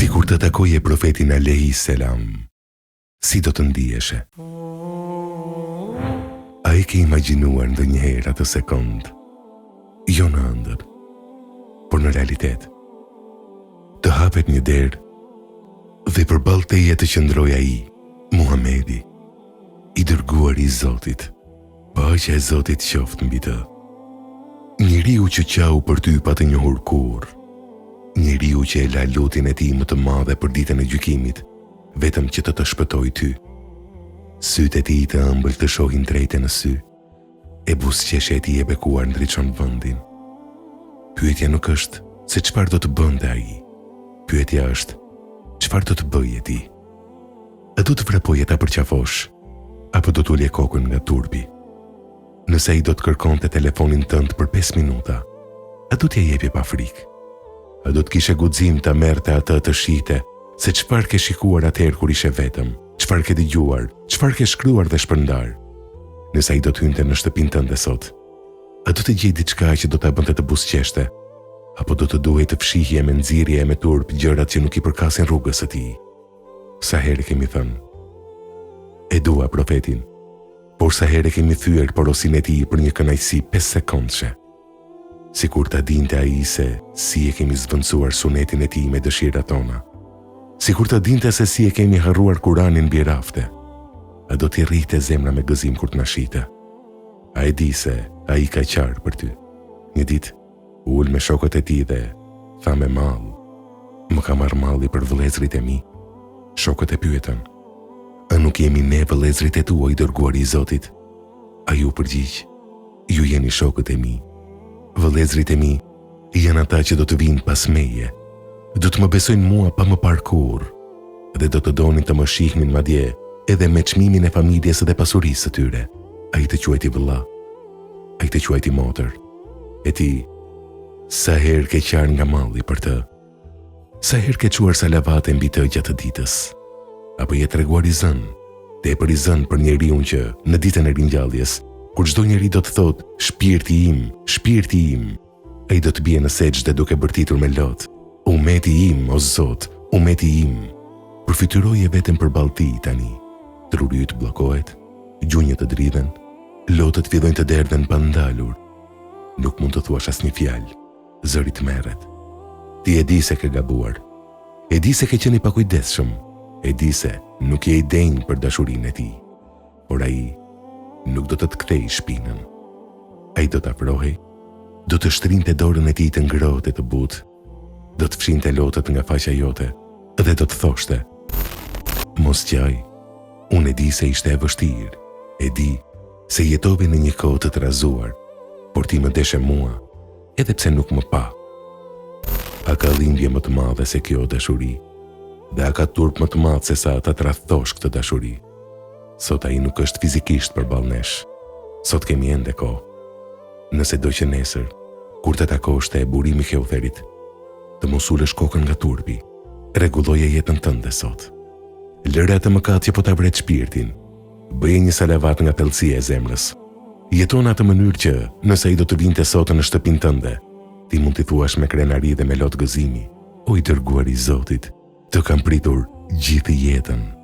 Si kur të takoje profetin Alehi Selam, si do të ndieshe? A e ke imagjinuar ndonjëherë atë sekond, jo në ëndër, por në realitet, të hapet një derë dhe përballë teje të qëndroj ai, Muhamedi, i dërguar i Zotit, paqja e Zotit qoftë mbi të. Njeriu që qau për ty pa të njohur kurrë, njeriu që e la lutin e tij më të madhe për ditën e gjykimit, vetëm që të shpëtoj ty. Sytë e tij të ëmbël të shohin drejtë në sy, e buzëqeshja e tij e bekuar ndriçon vendin. Pyetja nuk është se çfarë do të bënte ai. Pyetja është çfarë do të bëje ti? A do të vrapoje ta përqafosh, apo do t'ulje kokën nga turpi? Nëse ai do të kërkonte telefonin tënd për 5 minuta, a do t'ja jepje pa frikë? A do të kishe guxim ta merrte atë të shihte se çfarë ke shikuar atëherë kur ishe vetëm, çfarë ke dëgjuar, çfarë ke shkruar dhe shpërndar? Nëse ai do të hynte në shtëpinë tënde sot, a do të gjej diçka që do ta bënte të buzëqeshte, apo do të duhej të fshihje me nxirje e me turp gjërat që nuk i përkasin rrugës së tij? Sa herë kemi thënë, e dua profetin, por sa herë kemi thyer porosin e tij për një kënaqësi 5 sekondëshe. Sikur ta dinte ai se si e kemi zvendësuar sunetin e tij me dëshirat tona. Sikur ta dinte se si e kemi harruar Kur'anin mbi rafte. A do t'i rrite zemra me gëzim kur t'na shite? A e di se ai ka qarë për ty? Një ditë ul me shokët e tij dhe tha me mall, më ka marrë malli për vëllezrit e mi. Shokët e pyetën, a nuk jemi ne vëllezrit e tuaj dërguar i Zotit? A ju përgjigj, ju jeni shokët e mi. Vëllezrit e mi janë ata që do të vinë pas meje, do të më besojnë mua pa më parë kurrë, dhe do të donin të më shihnin madje edhe me çmimin e familjes dhe pasurisë së tyre. Ai të quajti vëlla, ai të quajti motër. E ti, sa herë ke qarë nga malli për të? Sa herë ke quar salavate mbi të gjatë ditës? Apo je treguar i zën, tepër i zën për njeriu që në ditën e ringjalljes, kur çdo njeri do të thotë shpirti im, ai do të bie në sejdë duke bërtitur me lot, umeti im o Zot, umeti im. Përfytyroje vetëm përballë tij tani. Truri yt bllokohet, gjunjët të dridhen, lotët fillojnë të derdhen pa ndalur. Nuk mund të thuash asnjë fjalë, zëri të merret. Ti e di se ke gabuar, e di se ke qenë i pakujdesshëm, e di se nuk je i denj për dashurinë e tij. Por ai nuk do të të kthej shpinën. Ai do të afrohej, do të shtrinte dorën e tij të ngrohtë e të butë, do të fshinte lotët nga faqja jote dhe do të thoshte, mos qaj, unë e di se ishte e vështirë, e di se jetove në një kohë të trazuar, por ti më deshe mua, edhe pse nuk më pa. A ka dhimbje më të madhe se kjo dashuri, dhe a ka turp më të madh se sa ta tradhtosh këtë dashuri? Sot ai nuk është fizikisht përballë nesh. Sot kemi ende kohë. Nëse do që nesër, kur të takosh te burimi Keutherit, të mos ulesh kokën nga turpi, rregulloje jetën tënde sot. Lëre atë mëkat që po ta vret shpirtin. Bëje një salavat nga thellësia e zemrës. Jeton atë mënyrë që, nëse ai do të vinte sot në shtëpinë tënde, ti mund t'i thuash me krenari dhe me lot gëzimi, o i dërguar i Zotit, të kam pritur gjithë jetën.